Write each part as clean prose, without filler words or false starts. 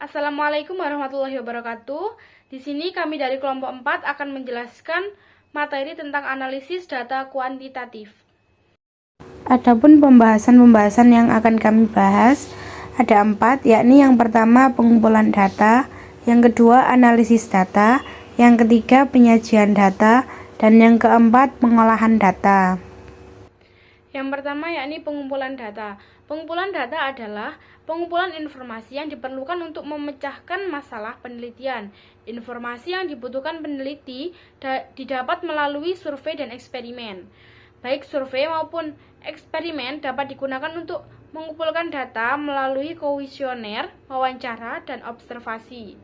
Assalamualaikum warahmatullahi wabarakatuh. Di sini kami dari kelompok 4 akan menjelaskan materi tentang analisis data kuantitatif. Adapun pembahasan-pembahasan yang akan kami bahas ada 4, yakni yang pertama pengumpulan data, yang kedua analisis data, yang ketiga penyajian data, dan yang keempat pengolahan data. Yang pertama yakni pengumpulan data. Pengumpulan data adalah pengumpulan informasi yang diperlukan untuk memecahkan masalah penelitian. Informasi yang dibutuhkan peneliti didapat melalui survei dan eksperimen. Baik survei maupun eksperimen dapat digunakan untuk mengumpulkan data melalui kuesioner, wawancara, dan observasi.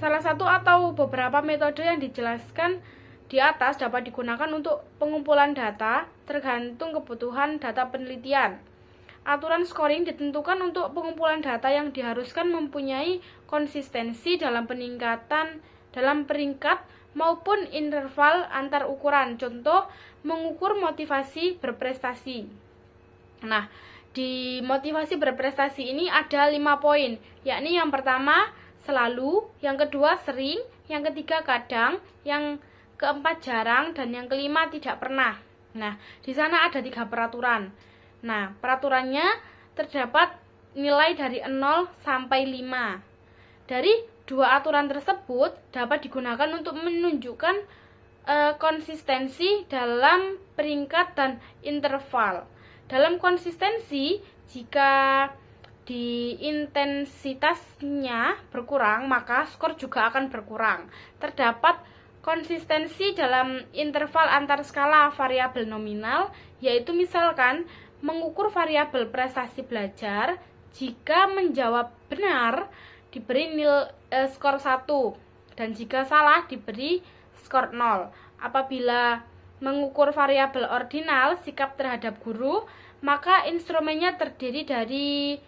Salah satu atau beberapa metode yang dijelaskan di atas dapat digunakan untuk pengumpulan data tergantung kebutuhan data penelitian. Aturan scoring ditentukan untuk pengumpulan data yang diharuskan mempunyai konsistensi dalam peringkat maupun interval antar ukuran. Contoh, mengukur motivasi berprestasi. Nah, di motivasi berprestasi ini ada 5 poin, yakni yang pertama selalu, yang kedua sering, yang ketiga kadang, yang keempat jarang, dan yang kelima tidak pernah. Nah, di sana ada 3 peraturan. Nah, peraturannya terdapat nilai dari 0 sampai 5. Dari 2 aturan tersebut dapat digunakan untuk menunjukkan konsistensi dalam peringkat dan interval. Dalam konsistensi, jika di intensitasnya berkurang, maka skor juga akan berkurang. Terdapat konsistensi dalam interval antar skala variabel nominal, yaitu misalkan mengukur variabel prestasi belajar, jika menjawab benar diberi skor 1 dan jika salah diberi skor 0. Apabila mengukur variabel ordinal sikap terhadap guru, maka instrumennya terdiri dari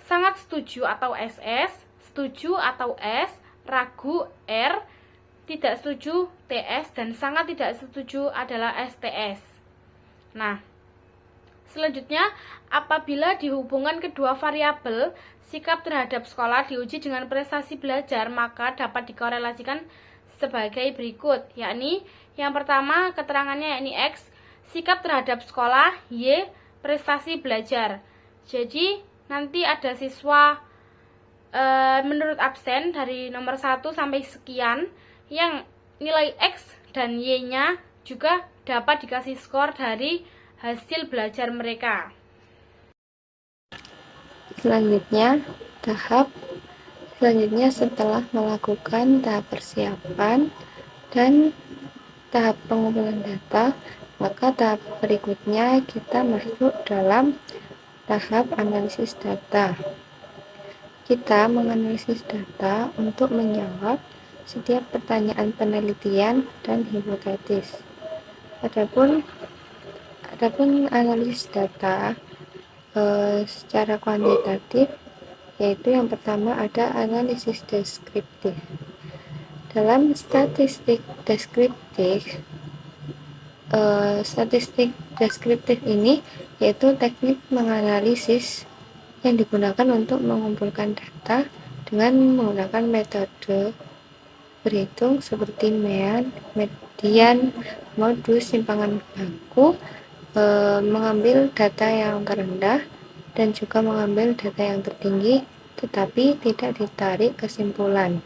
sangat setuju atau SS, setuju atau S, ragu R, tidak setuju TS, dan sangat tidak setuju adalah STS. Nah, selanjutnya, apabila dihubungkan kedua variabel sikap terhadap sekolah diuji dengan prestasi belajar, maka dapat dikorelasikan sebagai berikut, yakni yang pertama keterangannya yakni X, sikap terhadap sekolah, Y, prestasi belajar. Jadi nanti ada siswa menurut absen dari nomor 1 sampai sekian yang nilai X dan Y-nya juga dapat dikasih skor dari hasil belajar mereka. Selanjutnya setelah melakukan tahap persiapan dan tahap pengumpulan data, maka tahap berikutnya kita masuk dalam tahap analisis data. Kita menganalisis data untuk menjawab setiap pertanyaan penelitian dan hipotesis. Adapun analisis data secara kuantitatif, yaitu yang pertama ada analisis deskriptif. Dalam statistik deskriptif ini yaitu teknik menganalisis yang digunakan untuk mengumpulkan data dengan menggunakan metode berhitung seperti median, modus, simpangan baku, mengambil data yang terendah dan juga mengambil data yang tertinggi, tetapi tidak ditarik kesimpulan.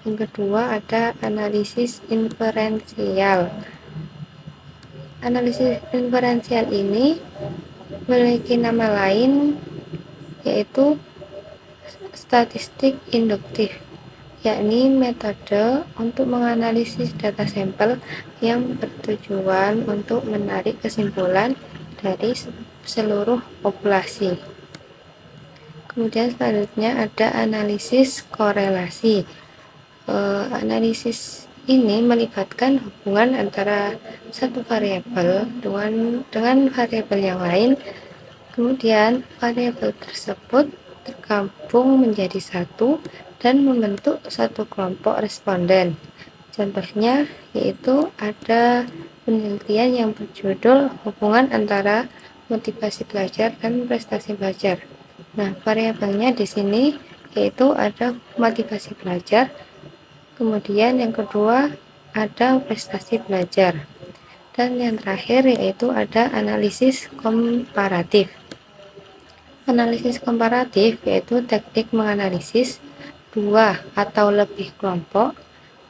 Yang kedua ada analisis inferensial. Analisis inferensial ini memiliki nama lain yaitu statistik induktif, yakni metode untuk menganalisis data sampel yang bertujuan untuk menarik kesimpulan dari seluruh populasi. Kemudian selanjutnya ada analisis korelasi. Analisis ini melibatkan hubungan antara satu variabel dengan variabel yang lain, kemudian variabel tersebut tergabung menjadi satu dan membentuk satu kelompok responden. Contohnya yaitu ada penelitian yang berjudul hubungan antara motivasi belajar dan prestasi belajar. Nah, variabelnya di sini yaitu ada motivasi belajar. Kemudian yang kedua ada prestasi belajar. Dan yang terakhir yaitu ada analisis komparatif. Analisis komparatif yaitu teknik menganalisis dua atau lebih kelompok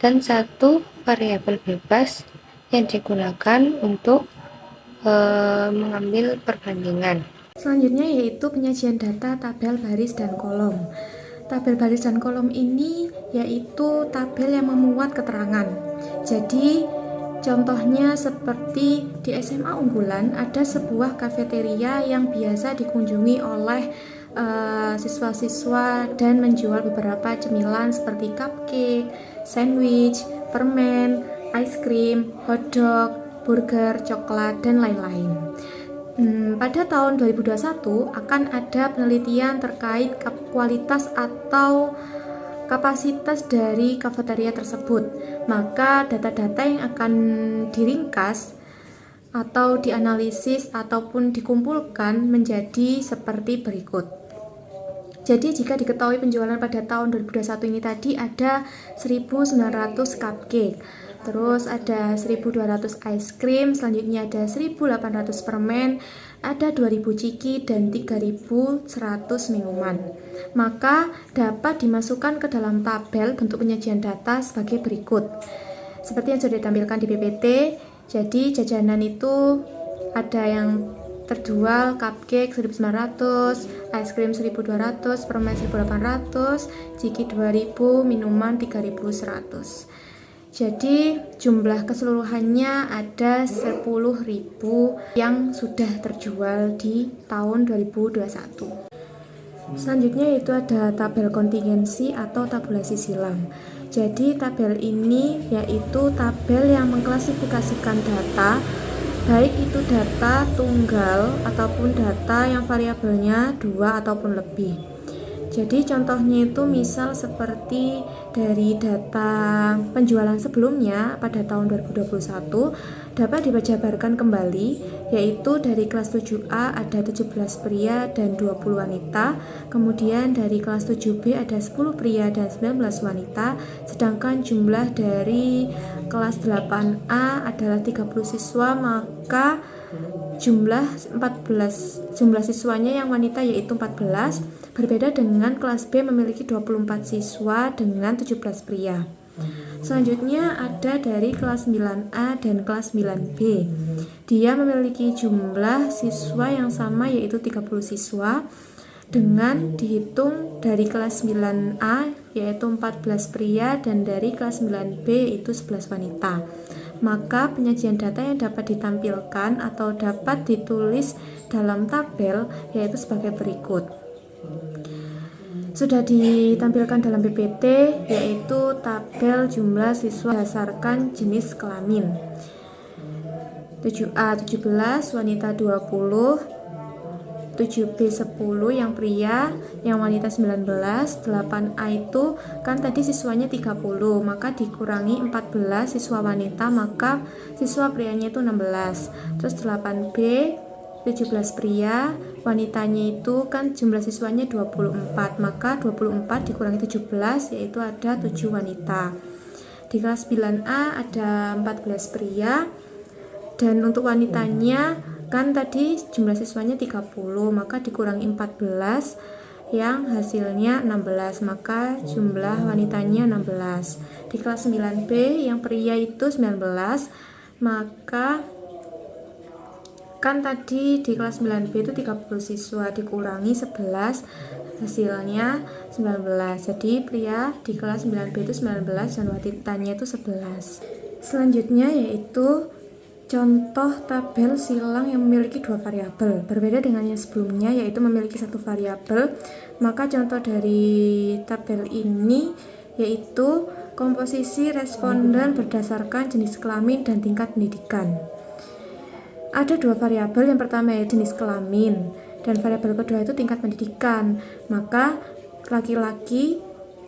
dan satu variabel bebas yang digunakan untuk mengambil perbandingan. Selanjutnya yaitu penyajian data tabel baris dan kolom. Tabel baris dan kolom ini yaitu tabel yang memuat keterangan. Jadi contohnya seperti di SMA unggulan ada sebuah kafeteria yang biasa dikunjungi oleh siswa-siswa dan menjual beberapa cemilan seperti cupcake, sandwich, permen, ice cream, hotdog, burger, coklat, dan lain-lain. Pada tahun 2021 akan ada penelitian terkait kualitas atau kapasitas dari kafeteria tersebut. Maka data-data yang akan diringkas atau dianalisis ataupun dikumpulkan menjadi seperti berikut. Jadi jika diketahui penjualan pada tahun 2021 ini tadi ada 1.900 cupcake, terus ada 1.200 ice cream, selanjutnya ada 1.800 permen, ada 2.000 ciki dan 3.100 minuman. Maka dapat dimasukkan ke dalam tabel bentuk penyajian data sebagai berikut. Seperti yang sudah ditampilkan di PPT, jadi jajanan itu ada yang terjual cupcake 1.900, ice cream 1.200, permen 1.800, ciki 2.000, minuman 3.100. Jadi jumlah keseluruhannya ada 10.000 yang sudah terjual di tahun 2021. Selanjutnya itu ada tabel kontingensi atau tabulasi silang. Jadi tabel ini yaitu tabel yang mengklasifikasikan data, baik itu data tunggal ataupun data yang variabelnya 2 ataupun lebih. Jadi contohnya itu misal seperti dari data penjualan sebelumnya pada tahun 2021 dapat dijabarkan kembali, yaitu dari kelas 7A ada 17 pria dan 20 wanita, kemudian dari kelas 7B ada 10 pria dan 19 wanita, sedangkan jumlah dari kelas 8A adalah 30 siswa, maka jumlah siswanya yang wanita yaitu 14, berbeda dengan kelas B memiliki 24 siswa dengan 17 pria. Selanjutnya ada dari kelas 9A dan kelas 9B. Dia memiliki jumlah siswa yang sama yaitu 30 siswa dengan dihitung dari kelas 9A yaitu 14 pria dan dari kelas 9B itu 11 wanita. Maka penyajian data yang dapat ditampilkan atau dapat ditulis dalam tabel yaitu sebagai berikut. Sudah ditampilkan dalam PPT yaitu tabel jumlah siswa berdasarkan jenis kelamin. 7A 17, wanita 20, 7B 10 yang pria, yang wanita 19, 8A itu kan tadi siswanya 30, maka dikurangi 14 siswa wanita, maka siswa prianya itu 16. Terus 8B 17 pria, wanitanya itu kan jumlah siswanya 24, maka 24 dikurangi 17 yaitu ada 7 wanita. Di kelas 9A ada 14 pria dan untuk wanitanya kan tadi jumlah siswanya 30, maka dikurangi 14 yang hasilnya 16, maka jumlah wanitanya 16. Di kelas 9B yang pria itu 19, maka kan tadi di kelas 9B itu 30 siswa dikurangi 11 hasilnya 19. Jadi pria di kelas 9B itu 19 dan wanitanya itu 11. Selanjutnya yaitu contoh tabel silang yang memiliki dua variabel, berbeda dengan yang sebelumnya yaitu memiliki satu variabel. Maka contoh dari tabel ini yaitu komposisi responden berdasarkan jenis kelamin dan tingkat pendidikan. Ada dua variabel, yang pertama yaitu jenis kelamin dan variabel kedua itu tingkat pendidikan. Maka laki-laki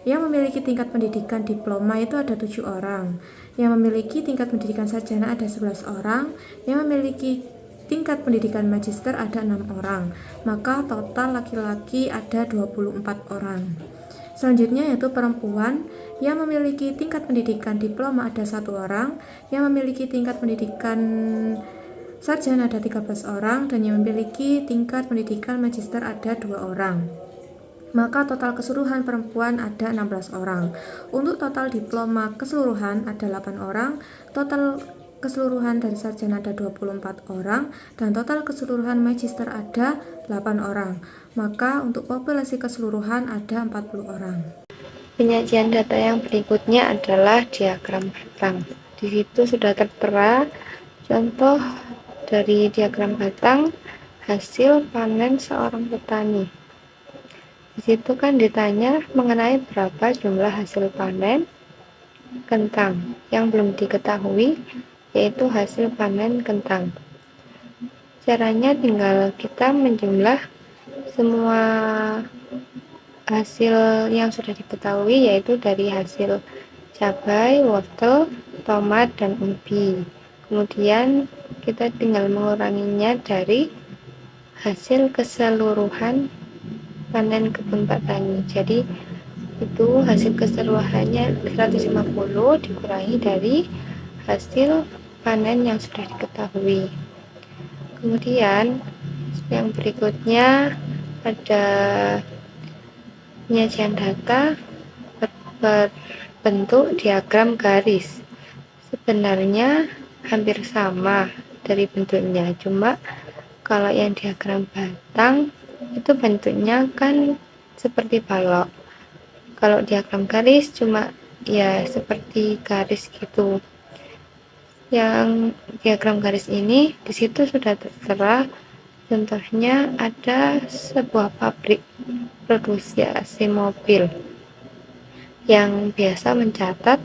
yang memiliki tingkat pendidikan diploma itu ada 7 orang, yang memiliki tingkat pendidikan sarjana ada 11 orang, yang memiliki tingkat pendidikan magister ada 6 orang, maka total laki-laki ada 24 orang. Selanjutnya yaitu perempuan yang memiliki tingkat pendidikan diploma ada 1 orang, yang memiliki tingkat pendidikan sarjana ada 13 orang, dan yang memiliki tingkat pendidikan magister ada 2 orang. Maka total keseluruhan perempuan ada 16 orang. Untuk total diploma keseluruhan ada 8 orang, total keseluruhan dari sarjana ada 24 orang, dan total keseluruhan magister ada 8 orang. Maka untuk populasi keseluruhan ada 40 orang. Penyajian data yang berikutnya adalah diagram batang. Di situ sudah tertera contoh dari diagram batang hasil panen seorang petani. Di situ kan ditanya mengenai berapa jumlah hasil panen kentang. Yang belum diketahui yaitu hasil panen kentang. Caranya tinggal kita menjumlah semua hasil yang sudah diketahui, yaitu dari hasil cabai, wortel, tomat, dan ubi. Kemudian kita tinggal menguranginya dari hasil keseluruhan panen kebun Pak Tani. Jadi itu hasil keseluruhannya 150 dikurangi dari hasil panen yang sudah diketahui. Kemudian yang berikutnya ada penyajian data berbentuk diagram garis. Sebenarnya hampir sama dari bentuknya, cuma kalau yang diagram batang itu bentuknya kan seperti balok. Kalau diagram garis cuma ya seperti garis gitu. Yang diagram garis ini di situ sudah tertera contohnya ada sebuah pabrik produksi AC mobil yang biasa mencatat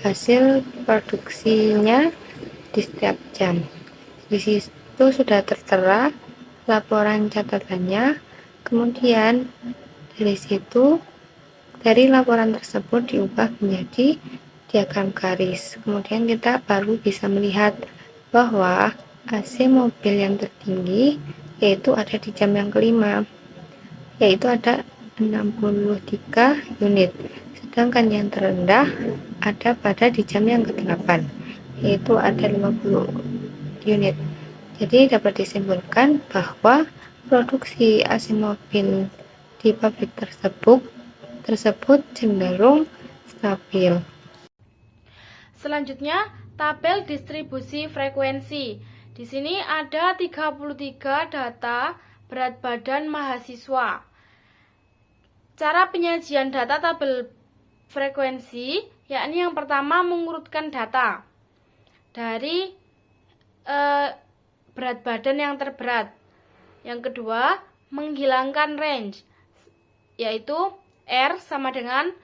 hasil produksinya di setiap jam. Di situ sudah tertera laporan catatannya. Kemudian dari laporan tersebut diubah menjadi diagram garis. Kemudian kita baru bisa melihat bahwa AC mobil yang tertinggi yaitu ada di jam yang kelima, yaitu ada 63 unit. Sedangkan yang terendah ada pada di jam yang ke-8, yaitu ada 50 unit. Jadi dapat disimpulkan bahwa produksi AC mobil di pabrik tersebut cenderung stabil. Selanjutnya, tabel distribusi frekuensi. Di sini ada 33 data berat badan mahasiswa. Cara penyajian data tabel frekuensi, yakni yang pertama mengurutkan data dari berat badan yang terberat. Yang kedua, menghilangkan range, yaitu R sama dengan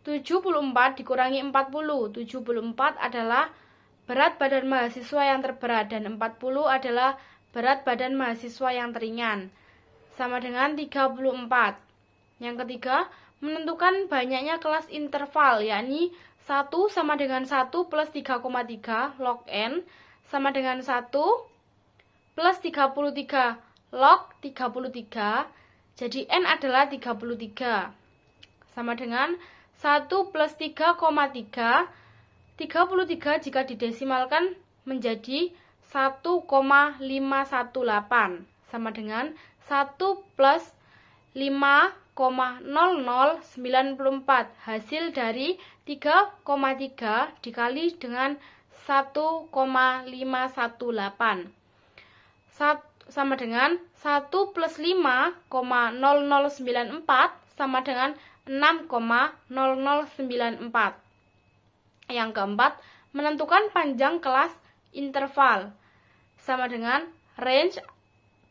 74 dikurangi 40. 74 adalah berat badan mahasiswa yang terberat dan 40 adalah berat badan mahasiswa yang teringan. Sama dengan 34. Yang ketiga, menentukan banyaknya kelas interval, yakni 1 sama dengan 1 plus 3,3 log N sama dengan 1 plus 33 log 33. Jadi N adalah 33. Sama dengan 1 plus 3,3. 33 jika didesimalkan menjadi 1,518 sama dengan 1 plus 5,0094. Hasil dari 3,3 dikali dengan 1,518 sama dengan 1 plus 5,0094 sama dengan 6,0094. Yang keempat, menentukan panjang kelas interval sama dengan range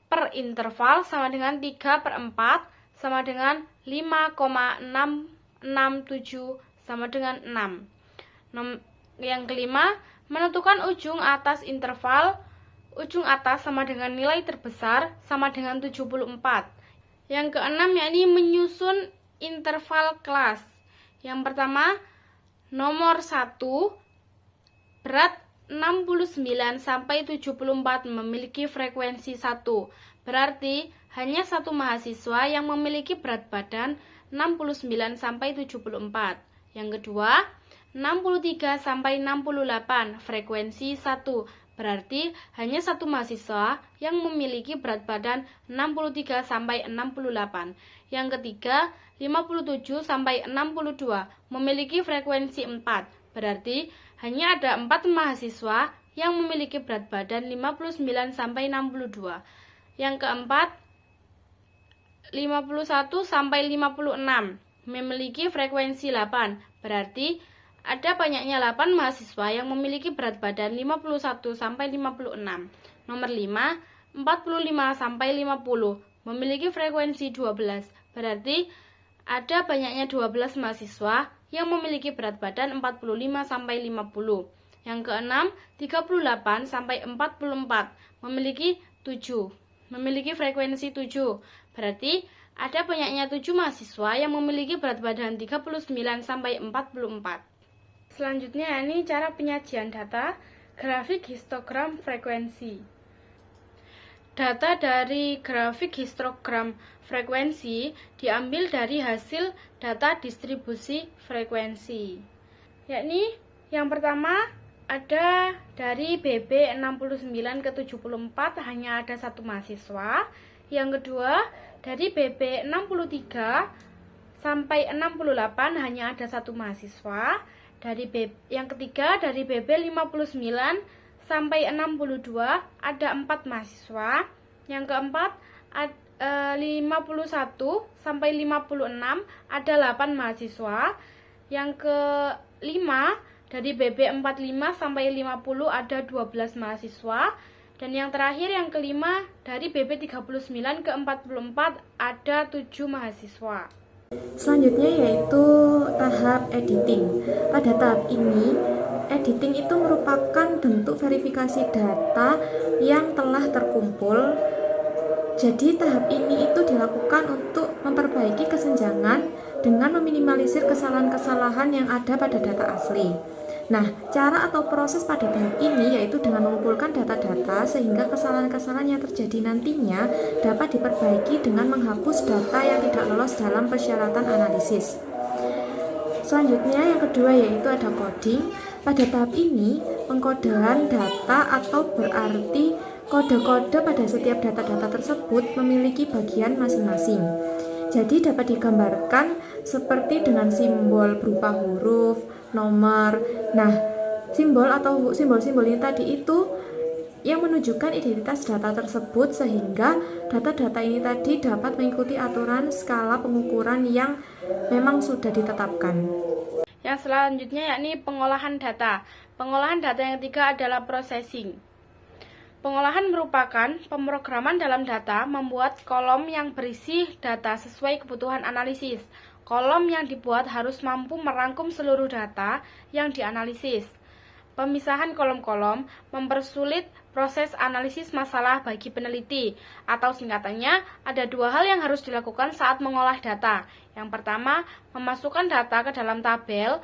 per interval sama dengan 3/4 sama dengan 5,667 sama dengan 6. Yang kelima, menentukan ujung atas interval. Ujung atas sama dengan nilai terbesar sama dengan 74. Yang keenam yakni menyusun interval kelas. Yang pertama, nomor 1 berat 69 sampai 74 memiliki frekuensi 1. Berarti hanya satu mahasiswa yang memiliki berat badan 69 sampai 74. Yang kedua, 63 sampai 68, frekuensi 1. Berarti hanya satu mahasiswa yang memiliki berat badan 63 sampai 68. Yang ketiga, 57 sampai 62, memiliki frekuensi 4. Berarti hanya ada 4 mahasiswa yang memiliki berat badan 59 sampai 62. Yang keempat, 51 sampai 56, memiliki frekuensi 8. Berarti ada banyaknya 8 mahasiswa yang memiliki berat badan 51 sampai 56. Nomor 5, 45 sampai 50, memiliki frekuensi 12. Berarti ada banyaknya 12 mahasiswa yang memiliki berat badan 45 sampai 50. Yang keenam, 38 sampai 44, memiliki frekuensi 7. Berarti ada banyaknya 7 mahasiswa yang memiliki berat badan 39 sampai 44. Selanjutnya ini cara penyajian data, grafik histogram frekuensi. Data dari grafik histogram frekuensi diambil dari hasil data distribusi frekuensi. Yakni yang pertama ada dari BB 69 ke 74 hanya ada satu mahasiswa. Yang kedua dari BB 63 sampai 68 hanya ada satu mahasiswa. Yang ketiga dari BB 59 sampai 62 ada 4 mahasiswa. Yang keempat 51 sampai 56 ada 8 mahasiswa. Yang kelima dari BB 45 sampai 50 ada 12 mahasiswa. Dan yang terakhir yang kelima dari BB 39 ke 44 ada 7 mahasiswa. Selanjutnya yaitu tahap editing. Pada tahap ini, editing itu merupakan bentuk verifikasi data yang telah terkumpul. Jadi tahap ini itu dilakukan untuk memperbaiki kesenjangan dengan meminimalisir kesalahan-kesalahan yang ada pada data asli. Nah, cara atau proses pada tahap ini yaitu dengan mengumpulkan data-data sehingga kesalahan-kesalahan yang terjadi nantinya dapat diperbaiki dengan menghapus data yang tidak lolos dalam persyaratan analisis. Selanjutnya yang kedua yaitu ada coding. Pada tahap ini, pengkodean data atau berarti kode-kode pada setiap data-data tersebut memiliki bagian masing-masing. Jadi dapat digambarkan seperti dengan simbol berupa huruf, nomor. Nah, simbol atau simbol-simbol ini tadi itu yang menunjukkan identitas data tersebut sehingga data-data ini tadi dapat mengikuti aturan skala pengukuran yang memang sudah ditetapkan. Yang selanjutnya yakni pengolahan data. Pengolahan data yang ketiga adalah processing. Pengolahan merupakan pemrograman dalam data membuat kolom yang berisi data sesuai kebutuhan analisis. Kolom yang dibuat harus mampu merangkum seluruh data yang dianalisis. Pemisahan kolom-kolom mempersulit proses analisis masalah bagi peneliti, atau singkatannya ada 2 hal yang harus dilakukan saat mengolah data. Yang pertama, memasukkan data ke dalam tabel.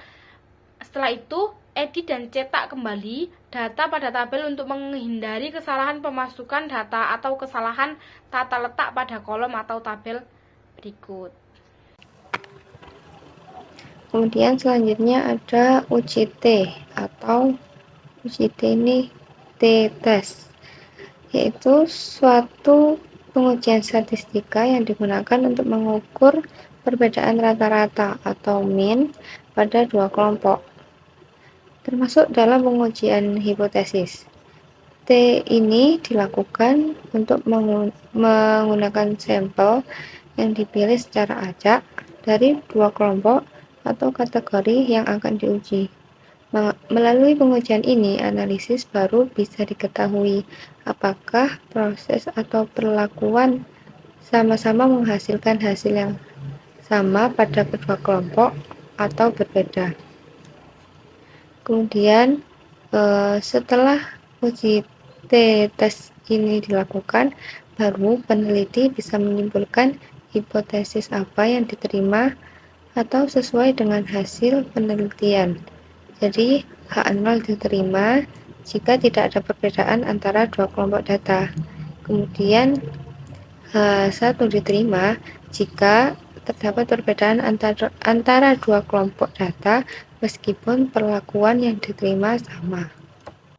Setelah itu, edit dan cetak kembali data pada tabel untuk menghindari kesalahan pemasukan data atau kesalahan tata letak pada kolom atau tabel berikut. Kemudian selanjutnya ada UJT atau UJT ini t-test, yaitu suatu pengujian statistika yang digunakan untuk mengukur perbedaan rata-rata atau mean pada 2 kelompok, termasuk dalam pengujian hipotesis. T ini dilakukan untuk menggunakan sampel yang dipilih secara acak dari 2 kelompok atau kategori yang akan diuji. Melalui pengujian ini, analisis baru bisa diketahui apakah proses atau perlakuan sama-sama menghasilkan hasil yang sama pada kedua kelompok atau berbeda. Kemudian setelah uji t-test ini dilakukan, baru peneliti bisa menyimpulkan hipotesis apa yang diterima atau sesuai dengan hasil penelitian. Jadi H0 diterima jika tidak ada perbedaan antara 2 kelompok data. Kemudian H1 diterima jika terdapat perbedaan antara dua kelompok data meskipun perlakuan yang diterima sama.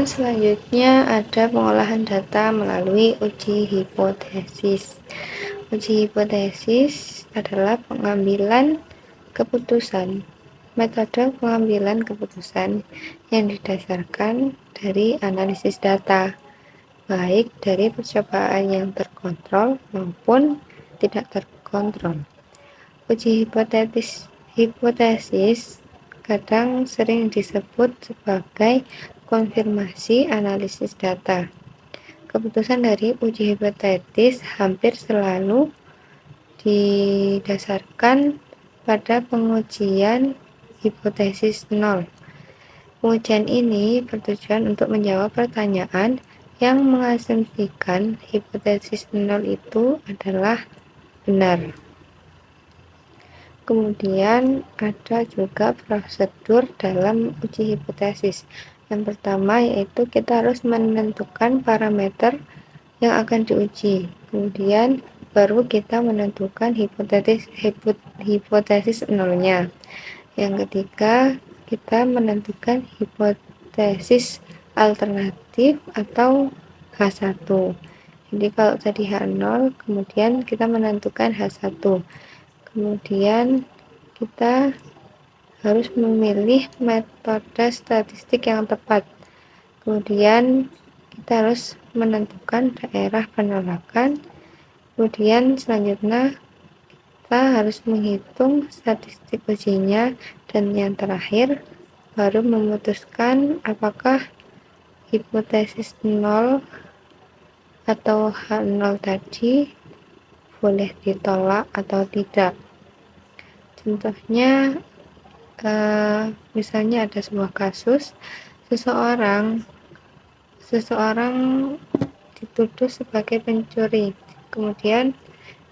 Selanjutnya ada pengolahan data melalui uji hipotesis. Uji hipotesis adalah pengambilan keputusan. Metode pengambilan keputusan yang didasarkan dari analisis data, baik dari percobaan yang terkontrol maupun tidak terkontrol. Uji hipotesis kadang sering disebut sebagai konfirmasi analisis data. Keputusan dari uji hipotesis hampir selalu didasarkan pada pengujian hipotesis nol. Pengujian ini bertujuan untuk menjawab pertanyaan yang mengasumsikan hipotesis nol itu adalah benar. Kemudian ada juga prosedur dalam uji hipotesis. Yang pertama yaitu kita harus menentukan parameter yang akan diuji. Kemudian baru kita menentukan hipotesis nolnya. Yang ketiga, kita menentukan hipotesis alternatif atau H1. Jadi kalau tadi H0, kemudian kita menentukan H1. Kemudian kita harus memilih metode statistik yang tepat. Kemudian kita harus menentukan daerah penolakan. Kemudian selanjutnya kita harus menghitung statistik ujinya, dan yang terakhir baru memutuskan apakah hipotesis 0 atau H0 tadi boleh ditolak atau tidak. Contohnya misalnya ada sebuah kasus seseorang dituduh sebagai pencuri, kemudian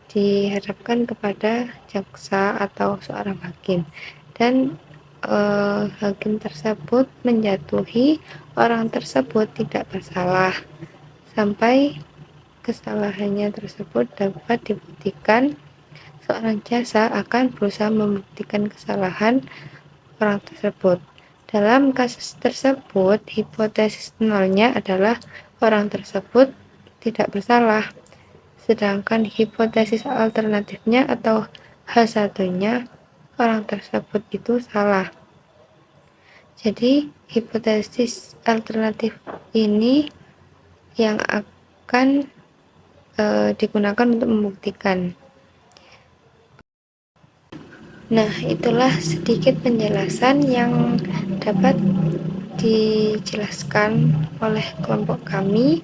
dihadapkan kepada jaksa atau seorang hakim, dan hakim tersebut menjatuhi orang tersebut tidak bersalah sampai kesalahannya tersebut dapat dibuktikan. Seorang jaksa akan berusaha membuktikan kesalahan orang tersebut. Dalam kasus tersebut, hipotesis nolnya adalah orang tersebut tidak bersalah, sedangkan hipotesis alternatifnya atau H1-nya orang tersebut itu salah. Jadi hipotesis alternatif ini yang akan digunakan untuk membuktikan. Nah, itulah sedikit penjelasan yang dapat dijelaskan oleh kelompok kami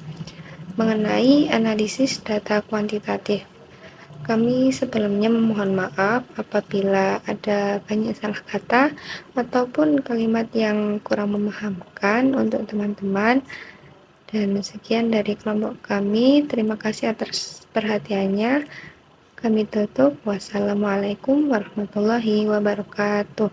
mengenai analisis data kuantitatif. Kami sebelumnya memohon maaf apabila ada banyak salah kata ataupun kalimat yang kurang memahamkan untuk teman-teman. Dan sekian dari kelompok kami. Terima kasih atas perhatiannya. Kami tutup. Wassalamualaikum warahmatullahi wabarakatuh.